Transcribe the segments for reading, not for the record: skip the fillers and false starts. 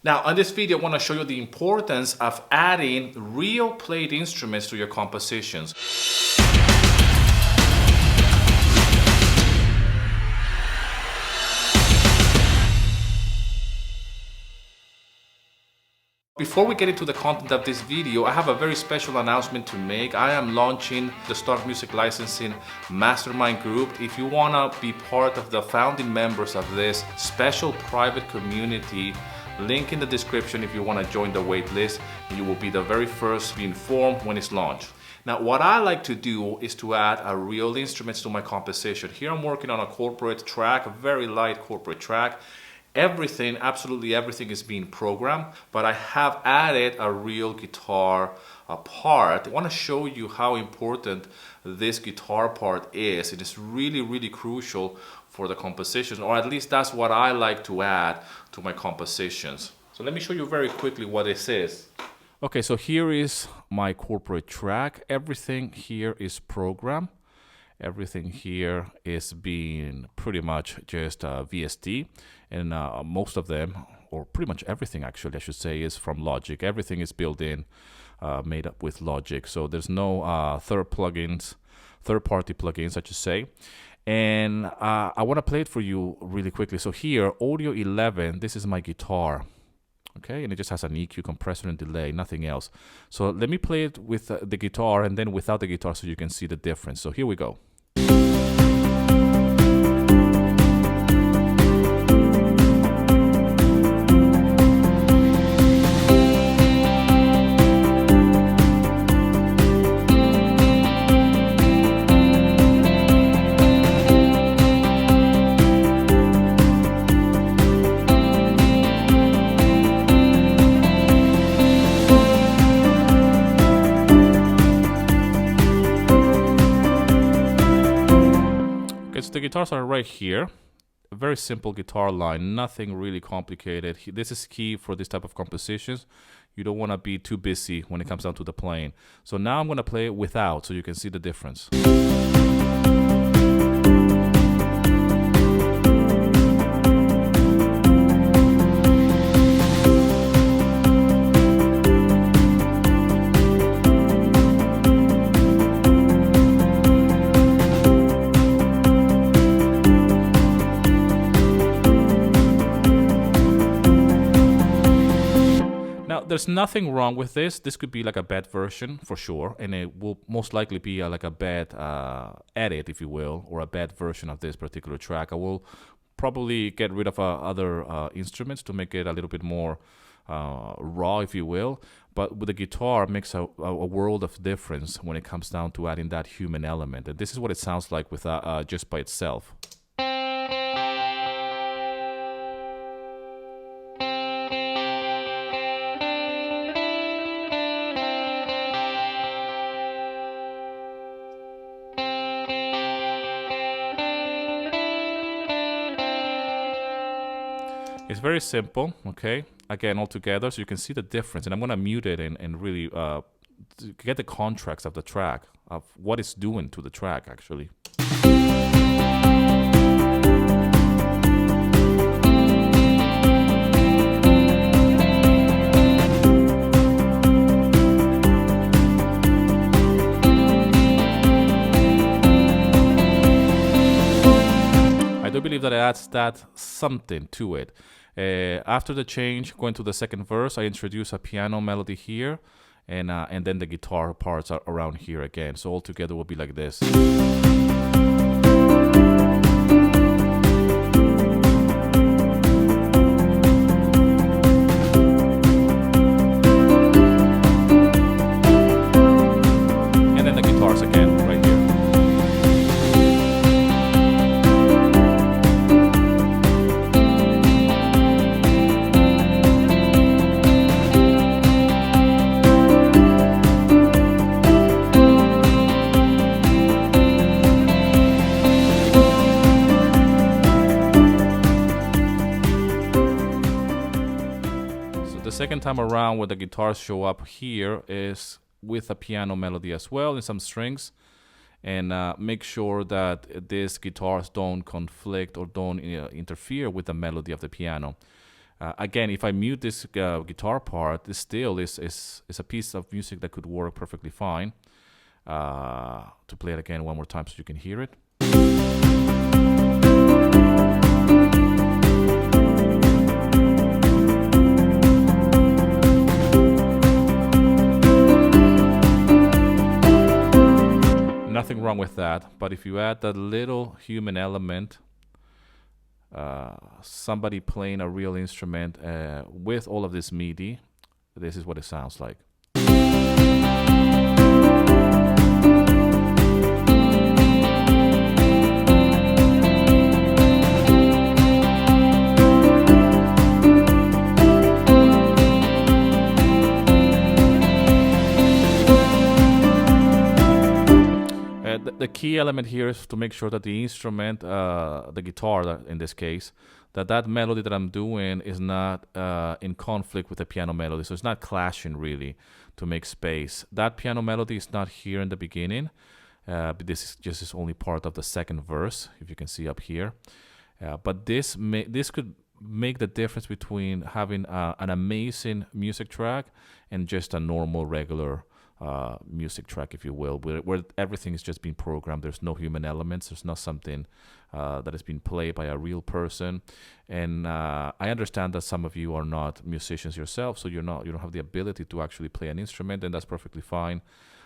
Now, on this video, I want to show you the importance of adding real played instruments to your compositions. Before we get into the content of this video, I have a very special announcement to make. I am launching the Start Music Licensing Mastermind Group. If you want to be part of the founding members of this special private community, link in the description if you want to join the wait list. You will be the very first to be informed when it's launched. Now, what I like to do is to add real instruments to my composition. Here I'm working on a corporate track, a very light corporate track. Everything, absolutely everything is being programmed, but I have added a real guitar part. I want to show you how important this guitar part is. It is really, really crucial for the composition, or at least that's what I like to add to my compositions. So let me show you very quickly what this is. Okay, so here is my corporate track. Everything here is programmed. Everything here is being pretty much just VST, and most of them, or pretty much everything actually I should say, is from Logic. Everything is built in, made up with Logic, so there's no third-party plugins I should say. And I want to play it for you really quickly. So here, Audio 11, this is my guitar. Okay, and it just has an EQ, compressor, and delay, nothing else. So let me play it with the guitar and then without the guitar so you can see the difference. So here we go. The guitars are right here. A very simple guitar line, nothing really complicated. This is key for this type of compositions. You don't want to be too busy when it comes down to the playing. So now I'm going to play it without so you can see the difference. There's nothing wrong with this. This could be like a bad version for sure, and it will most likely be like a bad edit, if you will, or a bad version of this particular track. I will probably get rid of other instruments to make it a little bit more raw, if you will. But with the guitar, it makes a world of difference when it comes down to adding that human element. And this is what it sounds like with just by itself. It's very simple, okay? Again, all together, so you can see the difference. And I'm going to mute it and really get the contrast of the track, of what it's doing to the track, actually. I do believe that it adds that something to it. After the change, going to the second verse, I introduce a piano melody here, and then the guitar parts are around here again. So all together will be like this. And then the guitars again, right here. Second time around where the guitars show up here is with a piano melody as well and some strings, and make sure that these guitars don't conflict or don't interfere with the melody of the piano. Again, if I mute this guitar part, this still is a piece of music that could work perfectly fine. To play it again one more time so you can hear it. Nothing wrong with that, but if you add that little human element, somebody playing a real instrument with all of this MIDI, this is what it sounds like. The key element here is to make sure that the instrument, the guitar in this case, that melody that I'm doing is not in conflict with the piano melody. So it's not clashing really to make space. That piano melody is not here in the beginning. But this is only part of the second verse, if you can see up here. But this could make the difference between having an amazing music track and just a normal, regular music track, if you will, where everything is just being programmed. There's no human elements. There's not something that has been played by a real person. And I understand that some of you are not musicians yourself, so you don't have the ability to actually play an instrument, and that's perfectly fine.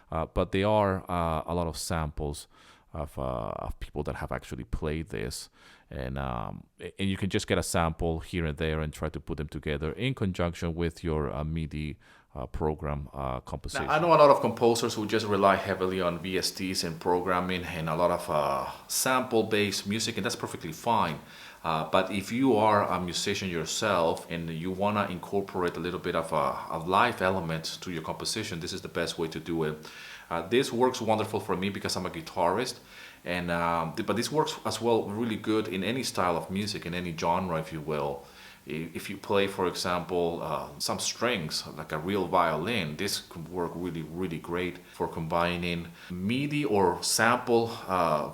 But there are a lot of samples of people that have actually played this, and you can just get a sample here and there and try to put them together in conjunction with your MIDI program composition. Now, I know a lot of composers who just rely heavily on VSTs and programming and a lot of sample-based music, and that's perfectly fine. But if you are a musician yourself and you want to incorporate a little bit of a live element to your composition, this is the best way to do it. This works wonderful for me because I'm a guitarist, and but this works as well really good in any style of music, in any genre, if you will. If you play, for example, some strings, like a real violin, this could work really, really great for combining MIDI or sample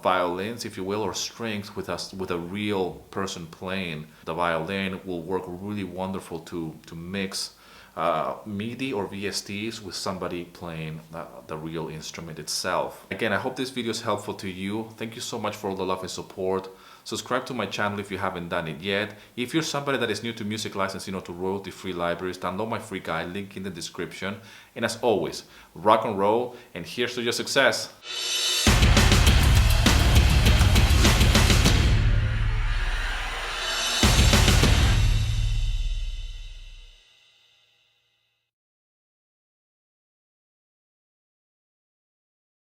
violins, if you will, or strings with a real person playing the violin. Will work really wonderful to mix MIDI or VSTs with somebody playing the real instrument itself. Again, I hope this video is helpful to you. Thank you so much for all the love and support. Subscribe to my channel if you haven't done it yet. If you're somebody that is new to music licensing or to royalty-free libraries, download my free guide, link in the description. And as always, rock and roll, and here's to your success.